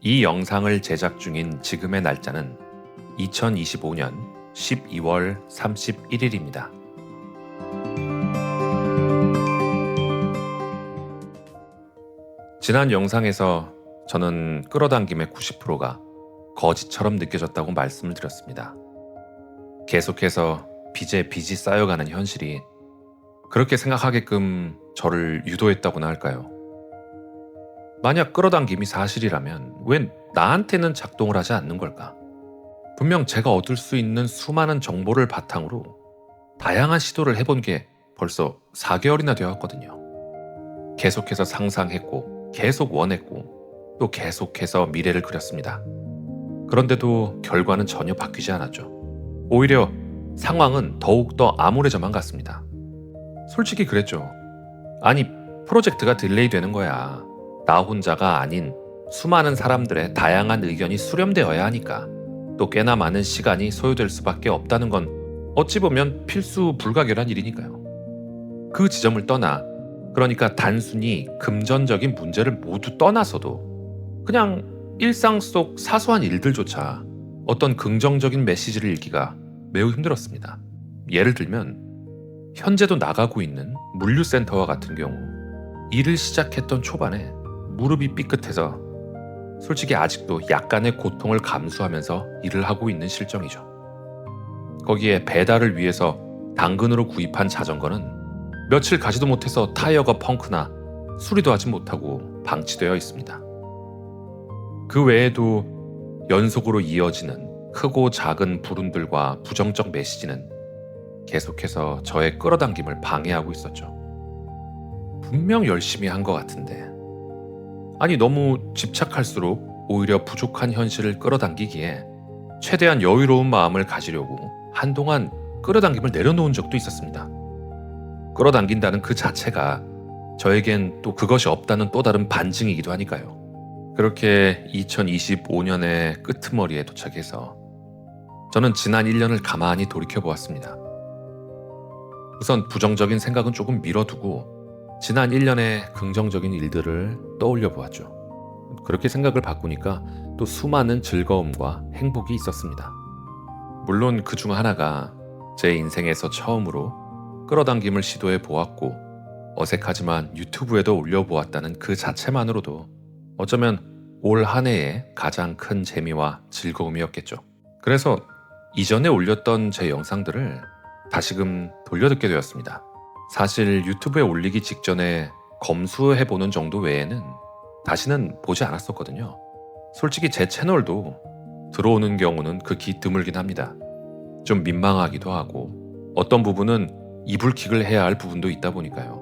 이 영상을 제작 중인 지금의 날짜는 2025년 12월 31일입니다. 지난 영상에서 저는 끌어당김의 90%가 거짓처럼 느껴졌다고 말씀을 드렸습니다. 계속해서 빚에 빚이 쌓여가는 현실이 그렇게 생각하게끔 저를 유도했다고나 할까요? 만약 끌어당김이 사실이라면 왜 나한테는 작동을 하지 않는 걸까? 분명 제가 얻을 수 있는 수많은 정보를 바탕으로 다양한 시도를 해본 게 벌써 4개월이나 되었거든요. 계속해서 상상했고, 계속 원했고, 또 계속해서 미래를 그렸습니다. 그런데도 결과는 전혀 바뀌지 않았죠. 오히려 상황은 더욱더 암울해져만 갔습니다. 솔직히 그랬죠. 아니, 프로젝트가 딜레이 되는 거야. 나 혼자가 아닌 수많은 사람들의 다양한 의견이 수렴되어야 하니까 또 꽤나 많은 시간이 소요될 수밖에 없다는 건 어찌 보면 필수 불가결한 일이니까요. 그 지점을 떠나, 그러니까 단순히 금전적인 문제를 모두 떠나서도 그냥 일상 속 사소한 일들조차 어떤 긍정적인 메시지를 읽기가 매우 힘들었습니다. 예를 들면 현재도 나가고 있는 물류센터와 같은 경우 일을 시작했던 초반에 무릎이 삐끗해서 솔직히 아직도 약간의 고통을 감수하면서 일을 하고 있는 실정이죠. 거기에 배달을 위해서 당근으로 구입한 자전거는 며칠 가지도 못해서 타이어가 펑크나 수리도 하지 못하고 방치되어 있습니다. 그 외에도 연속으로 이어지는 크고 작은 불운들과 부정적 메시지는 계속해서 저의 끌어당김을 방해하고 있었죠. 분명 열심히 한 것 같은데, 아니 너무 집착할수록 오히려 부족한 현실을 끌어당기기에 최대한 여유로운 마음을 가지려고 한동안 끌어당김을 내려놓은 적도 있었습니다. 끌어당긴다는 그 자체가 저에겐 또 그것이 없다는 또 다른 반증이기도 하니까요. 그렇게 2025년의 끄트머리에 도착해서 저는 지난 1년을 가만히 돌이켜보았습니다. 우선 부정적인 생각은 조금 밀어두고 지난 1년의 긍정적인 일들을 떠올려 보았죠. 그렇게 생각을 바꾸니까 또 수많은 즐거움과 행복이 있었습니다. 물론 그 중 하나가 제 인생에서 처음으로 끌어당김을 시도해 보았고 어색하지만 유튜브에도 올려보았다는 그 자체만으로도 어쩌면 올 한 해의 가장 큰 재미와 즐거움이었겠죠. 그래서 이전에 올렸던 제 영상들을 다시금 돌려듣게 되었습니다. 사실 유튜브에 올리기 직전에 검수해보는 정도 외에는 다시는 보지 않았었거든요. 솔직히 제 채널도 들어오는 경우는 극히 드물긴 합니다. 좀 민망하기도 하고 어떤 부분은 이불킥을 해야 할 부분도 있다 보니까요.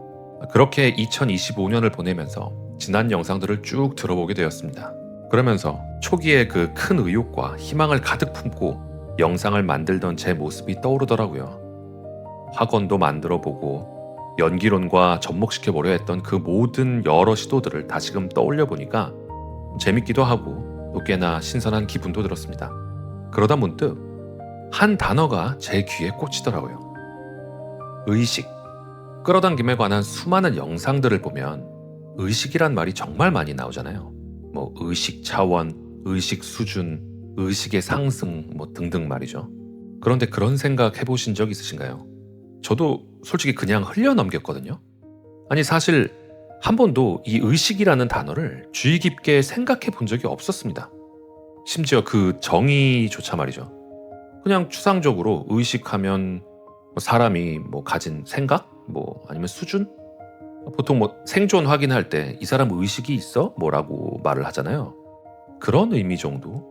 그렇게 2025년을 보내면서 지난 영상들을 쭉 들어보게 되었습니다. 그러면서 초기에 그 큰 의욕과 희망을 가득 품고 영상을 만들던 제 모습이 떠오르더라고요. 학원도 만들어보고 연기론과 접목시켜보려 했던 그 모든 여러 시도들을 다시금 떠올려 보니까 재밌기도 하고 또 꽤나 신선한 기분도 들었습니다. 그러다 문득 한 단어가 제 귀에 꽂히더라고요. 의식. 끌어당김에 관한 수많은 영상들을 보면 의식이란 말이 정말 많이 나오잖아요. 뭐 의식 차원, 의식 수준, 의식의 상승 등등 말이죠. 그런데 그런 생각 해보신 적 있으신가요? 저도 솔직히 그냥 흘려 넘겼거든요. 아니 사실 한 번도 이 의식이라는 단어를 주의 깊게 생각해 본 적이 없었습니다. 심지어 그 정의조차 말이죠. 그냥 추상적으로 의식하면 사람이 가진 생각? 아니면 수준? 보통 생존 확인할 때 이 사람 의식이 있어? 라고 말을 하잖아요. 그런 의미 정도?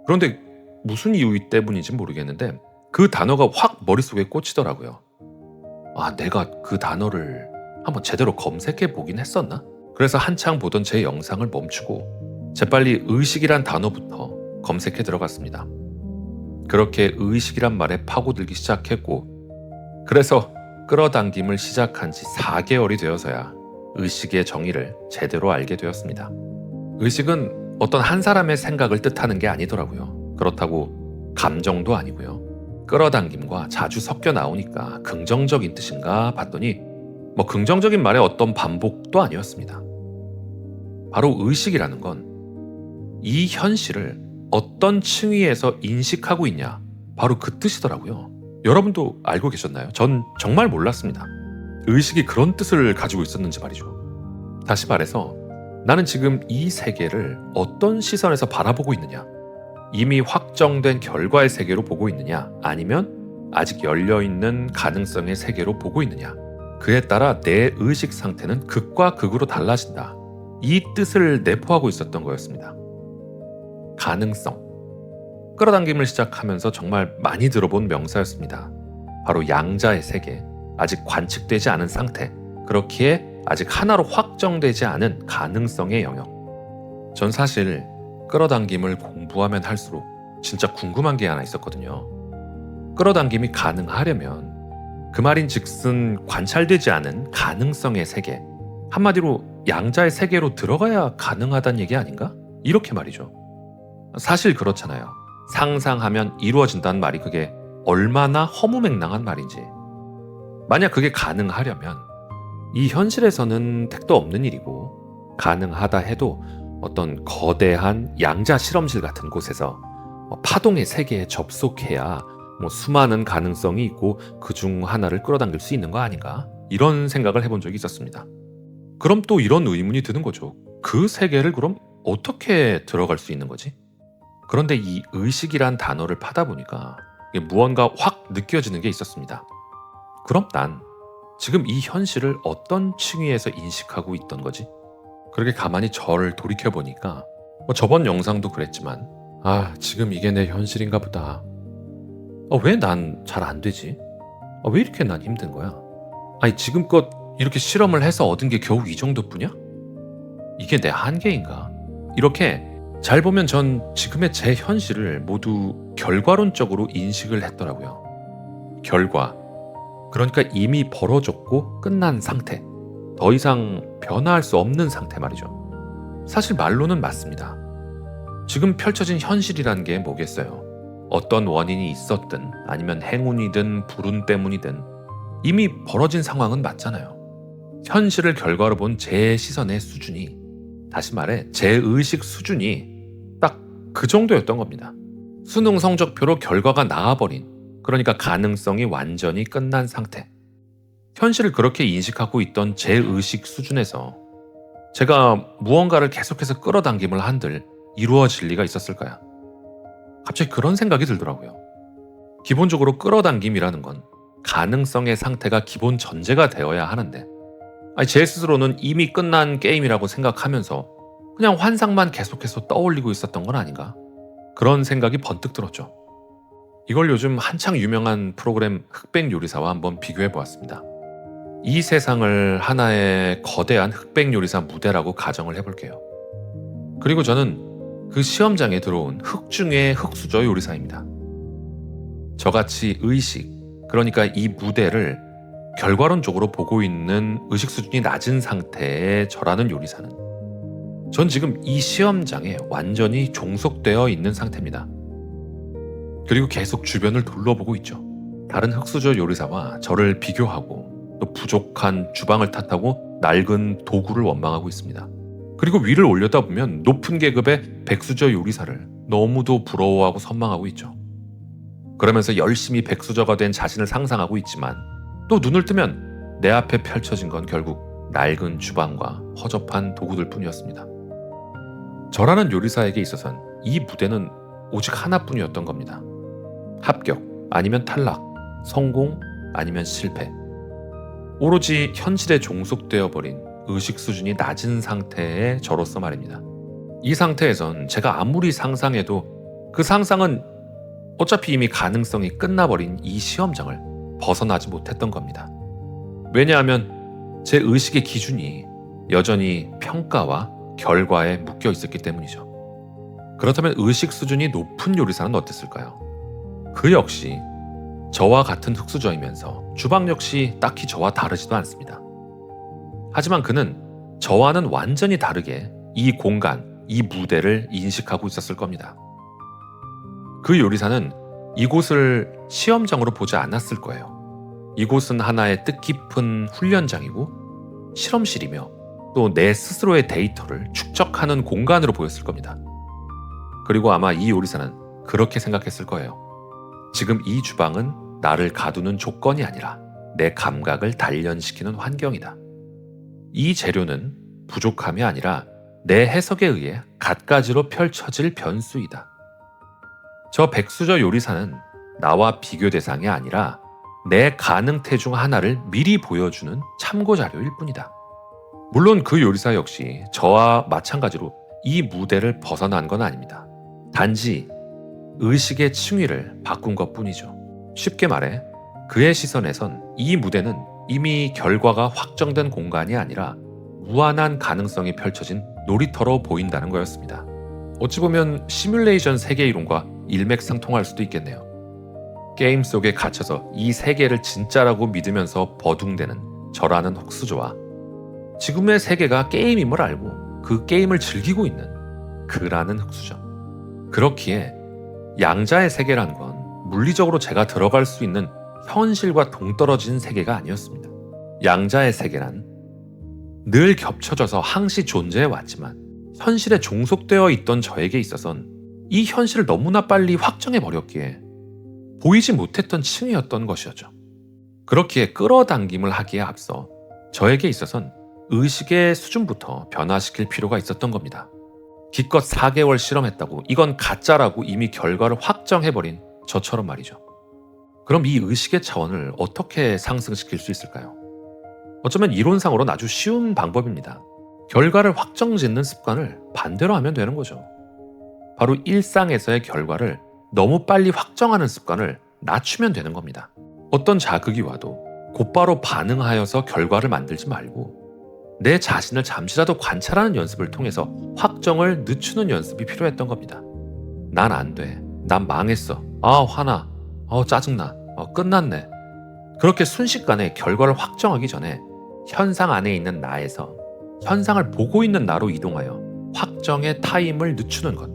그런데 무슨 이유 때문인지 모르겠는데 그 단어가 확 머릿속에 꽂히더라고요. 아, 내가 그 단어를 한번 제대로 검색해 보긴 했었나? 그래서 한창 보던 제 영상을 멈추고 재빨리 의식이란 단어부터 검색해 들어갔습니다. 그렇게 의식이란 말에 파고들기 시작했고, 그래서 끌어당김을 시작한 지 4개월이 되어서야 의식의 정의를 제대로 알게 되었습니다. 의식은 어떤 한 사람의 생각을 뜻하는 게 아니더라고요. 그렇다고 감정도 아니고요. 끌어당김과 자주 섞여 나오니까 긍정적인 뜻인가 봤더니 긍정적인 말의 어떤 반복도 아니었습니다. 바로 의식이라는 건 이 현실을 어떤 층위에서 인식하고 있냐, 바로 그 뜻이더라고요. 여러분도 알고 계셨나요? 전 정말 몰랐습니다. 의식이 그런 뜻을 가지고 있었는지 말이죠. 다시 말해서 나는 지금 이 세계를 어떤 시선에서 바라보고 있느냐, 이미 확정된 결과의 세계로 보고 있느냐, 아니면 아직 열려있는 가능성의 세계로 보고 있느냐, 그에 따라 내 의식 상태는 극과 극으로 달라진다. 이 뜻을 내포하고 있었던 거였습니다. 가능성. 끌어당김을 시작하면서 정말 많이 들어본 명사였습니다. 바로 양자의 세계, 아직 관측되지 않은 상태, 그렇기에 아직 하나로 확정되지 않은 가능성의 영역. 전 사실 끌어당김을 공부하면 할수록 진짜 궁금한 게 하나 있었거든요. 끌어당김이 가능하려면 그 말인 즉슨 관찰되지 않은 가능성의 세계, 한마디로 양자의 세계로 들어가야 가능하다는 얘기 아닌가? 이렇게 말이죠. 사실 그렇잖아요. 상상하면 이루어진다는 말이 그게 얼마나 허무맹랑한 말인지. 만약 그게 가능하려면 이 현실에서는 택도 없는 일이고, 가능하다 해도 어떤 거대한 양자 실험실 같은 곳에서 파동의 세계에 접속해야 수많은 가능성이 있고 그중 하나를 끌어당길 수 있는 거 아닌가? 이런 생각을 해본 적이 있었습니다. 그럼 또 이런 의문이 드는 거죠. 그 세계를 그럼 어떻게 들어갈 수 있는 거지? 그런데 이 의식이란 단어를 파다 보니까 무언가 확 느껴지는 게 있었습니다. 그럼 난 지금 이 현실을 어떤 층위에서 인식하고 있던 거지? 그렇게 가만히 저를 돌이켜보니까 저번 영상도 그랬지만 지금 이게 내 현실인가 보다. 왜 난 잘 안 되지? 왜 이렇게 난 힘든 거야? 아니 지금껏 이렇게 실험을 해서 얻은 게 겨우 이 정도뿐이야? 이게 내 한계인가? 이렇게 잘 보면 전 지금의 제 현실을 모두 결과론적으로 인식을 했더라고요. 결과. 그러니까 이미 벌어졌고 끝난 상태. 더 이상 변화할 수 없는 상태 말이죠. 사실 말로는 맞습니다. 지금 펼쳐진 현실이란 게 뭐겠어요? 어떤 원인이 있었든 아니면 행운이든 불운 때문이든 이미 벌어진 상황은 맞잖아요. 현실을 결과로 본 제 시선의 수준이, 다시 말해 제 의식 수준이 딱 그 정도였던 겁니다. 수능 성적표로 결과가 나와버린, 그러니까 가능성이 완전히 끝난 상태. 현실을 그렇게 인식하고 있던 제 의식 수준에서 제가 무언가를 계속해서 끌어당김을 한들 이루어질 리가 있었을까요? 갑자기 그런 생각이 들더라고요. 기본적으로 끌어당김이라는 건 가능성의 상태가 기본 전제가 되어야 하는데, 제 스스로는 이미 끝난 게임이라고 생각하면서 그냥 환상만 계속해서 떠올리고 있었던 건 아닌가? 그런 생각이 번뜩 들었죠. 이걸 요즘 한창 유명한 프로그램 흑백 요리사와 한번 비교해 보았습니다. 이 세상을 하나의 거대한 흑백 요리사 무대라고 가정을 해볼게요. 그리고 저는 그 시험장에 들어온 흑 중의 흑수저 요리사입니다. 저같이 의식, 그러니까 이 무대를 결과론적으로 보고 있는 의식 수준이 낮은 상태의 저라는 요리사는 전 지금 이 시험장에 완전히 종속되어 있는 상태입니다. 그리고 계속 주변을 둘러보고 있죠. 다른 흑수저 요리사와 저를 비교하고 또 부족한 주방을 탓하고 낡은 도구를 원망하고 있습니다. 그리고 위를 올려다보면 높은 계급의 백수저 요리사를 너무도 부러워하고 선망하고 있죠. 그러면서 열심히 백수저가 된 자신을 상상하고 있지만 또 눈을 뜨면 내 앞에 펼쳐진 건 결국 낡은 주방과 허접한 도구들 뿐이었습니다. 저라는 요리사에게 있어선 이 무대는 오직 하나뿐이었던 겁니다. 합격 아니면 탈락, 성공 아니면 실패. 오로지 현실에 종속되어 버린 의식 수준이 낮은 상태의 저로서 말입니다. 이 상태에선 제가 아무리 상상해도 그 상상은 어차피 이미 가능성이 끝나버린 이 시험장을 벗어나지 못했던 겁니다. 왜냐하면 제 의식의 기준이 여전히 평가와 결과에 묶여 있었기 때문이죠. 그렇다면 의식 수준이 높은 요리사는 어땠을까요? 그 역시 저와 같은 흑수저이면서 주방 역시 딱히 저와 다르지도 않습니다. 하지만 그는 저와는 완전히 다르게 이 공간, 이 무대를 인식하고 있었을 겁니다. 그 요리사는 이곳을 시험장으로 보지 않았을 거예요. 이곳은 하나의 뜻깊은 훈련장이고 실험실이며 또 내 스스로의 데이터를 축적하는 공간으로 보였을 겁니다. 그리고 아마 이 요리사는 그렇게 생각했을 거예요. 지금 이 주방은 나를 가두는 조건이 아니라 내 감각을 단련시키는 환경이다. 이 재료는 부족함이 아니라 내 해석에 의해 갖가지로 펼쳐질 변수이다. 저 백수저 요리사는 나와 비교 대상이 아니라 내 가능태 중 하나를 미리 보여주는 참고 자료일 뿐이다. 물론 그 요리사 역시 저와 마찬가지로 이 무대를 벗어난 건 아닙니다. 단지 의식의 층위를 바꾼 것 뿐이죠. 쉽게 말해 그의 시선에선 이 무대는 이미 결과가 확정된 공간이 아니라 무한한 가능성이 펼쳐진 놀이터로 보인다는 거였습니다. 어찌 보면 시뮬레이션 세계 이론과 일맥상통할 수도 있겠네요. 게임 속에 갇혀서 이 세계를 진짜라고 믿으면서 버둥대는 저라는 혹수저와 지금의 세계가 게임임을 알고 그 게임을 즐기고 있는 그라는 흑수저. 그렇기에 양자의 세계란 건 물리적으로 제가 들어갈 수 있는 현실과 동떨어진 세계가 아니었습니다. 양자의 세계란 늘 겹쳐져서 항시 존재해 왔지만 현실에 종속되어 있던 저에게 있어선 이 현실을 너무나 빨리 확정해 버렸기에 보이지 못했던 층이었던 것이었죠. 그렇기에 끌어당김을 하기에 앞서 저에게 있어선 의식의 수준부터 변화시킬 필요가 있었던 겁니다. 기껏 4개월 실험했다고 이건 가짜라고 이미 결과를 확정해버린 저처럼 말이죠. 그럼 이 의식의 차원을 어떻게 상승시킬 수 있을까요? 어쩌면 이론상으로는 아주 쉬운 방법입니다. 결과를 확정짓는 습관을 반대로 하면 되는 거죠. 바로 일상에서의 결과를 너무 빨리 확정하는 습관을 낮추면 되는 겁니다. 어떤 자극이 와도 곧바로 반응하여서 결과를 만들지 말고 내 자신을 잠시라도 관찰하는 연습을 통해서 확정을 늦추는 연습이 필요했던 겁니다. 난 안 돼. 난 망했어. 화나. 짜증나. 끝났네. 그렇게 순식간에 결과를 확정하기 전에 현상 안에 있는 나에서 현상을 보고 있는 나로 이동하여 확정의 타임을 늦추는 것.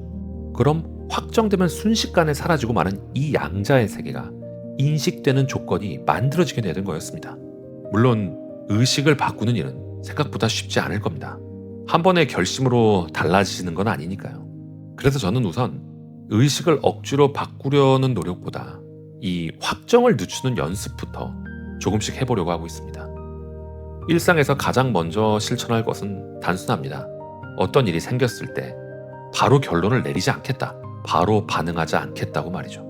그럼 확정되면 순식간에 사라지고 마는 이 양자의 세계가 인식되는 조건이 만들어지게 되는 거였습니다. 물론 의식을 바꾸는 일은 생각보다 쉽지 않을 겁니다. 한 번의 결심으로 달라지는 건 아니니까요. 그래서 저는 우선 의식을 억지로 바꾸려는 노력보다 이 확정을 늦추는 연습부터 조금씩 해보려고 하고 있습니다. 일상에서 가장 먼저 실천할 것은 단순합니다. 어떤 일이 생겼을 때 바로 결론을 내리지 않겠다. 바로 반응하지 않겠다고 말이죠.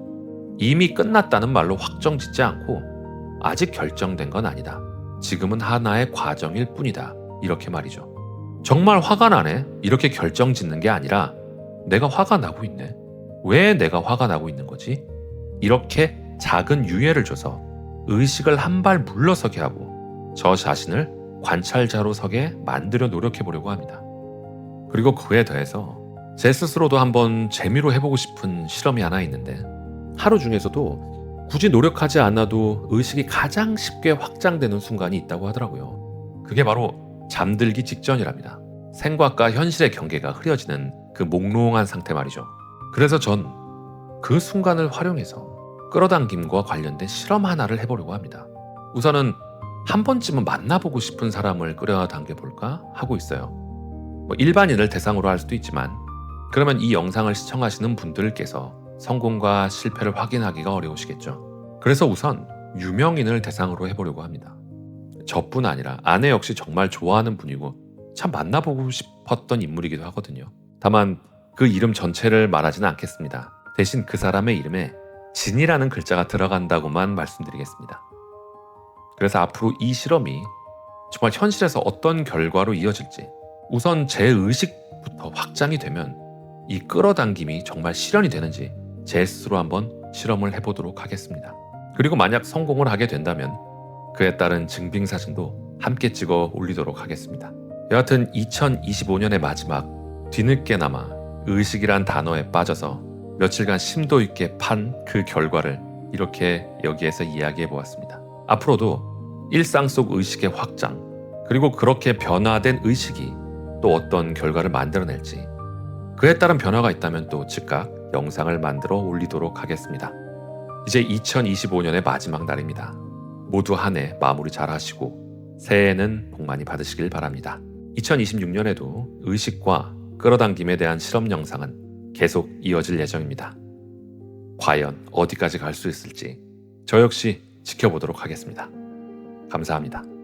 이미 끝났다는 말로 확정 짓지 않고 아직 결정된 건 아니다. 지금은 하나의 과정일 뿐이다. 이렇게 말이죠. 정말 화가 나네? 이렇게 결정 짓는 게 아니라 내가 화가 나고 있네. 왜 내가 화가 나고 있는 거지? 이렇게 작은 유예를 줘서 의식을 한 발 물러서게 하고 저 자신을 관찰자로 서게 만들어 노력해 보려고 합니다. 그리고 그에 더해서 제 스스로도 한번 재미로 해보고 싶은 실험이 하나 있는데 하루 중에서도 굳이 노력하지 않아도 의식이 가장 쉽게 확장되는 순간이 있다고 하더라고요. 그게 바로 잠들기 직전이랍니다. 생각과 현실의 경계가 흐려지는 그 몽롱한 상태 말이죠. 그래서 전 그 순간을 활용해서 끌어당김과 관련된 실험 하나를 해보려고 합니다. 우선은 한 번쯤은 만나보고 싶은 사람을 끌어당겨볼까 하고 있어요. 일반인을 대상으로 할 수도 있지만 그러면 이 영상을 시청하시는 분들께서 성공과 실패를 확인하기가 어려우시겠죠. 그래서 우선 유명인을 대상으로 해보려고 합니다. 저뿐 아니라 아내 역시 정말 좋아하는 분이고 참 만나보고 싶었던 인물이기도 하거든요. 다만 그 이름 전체를 말하지는 않겠습니다. 대신 그 사람의 이름에 진이라는 글자가 들어간다고만 말씀드리겠습니다. 그래서 앞으로 이 실험이 정말 현실에서 어떤 결과로 이어질지 우선 제 의식부터 확장이 되면 이 끌어당김이 정말 실현이 되는지 제 스스로 한번 실험을 해보도록 하겠습니다. 그리고 만약 성공을 하게 된다면 그에 따른 증빙사진도 함께 찍어 올리도록 하겠습니다. 여하튼 2025년의 마지막 뒤늦게나마 의식이란 단어에 빠져서 며칠간 심도 있게 판 그 결과를 이렇게 여기에서 이야기해 보았습니다. 앞으로도 일상 속 의식의 확장 그리고 그렇게 변화된 의식이 또 어떤 결과를 만들어낼지 그에 따른 변화가 있다면 또 즉각 영상을 만들어 올리도록 하겠습니다. 이제 2025년의 마지막 날입니다. 모두 한 해 마무리 잘 하시고 새해에는 복 많이 받으시길 바랍니다. 2026년에도 의식과 끌어당김에 대한 실험 영상은 계속 이어질 예정입니다. 과연 어디까지 갈 수 있을지 저 역시 지켜보도록 하겠습니다. 감사합니다.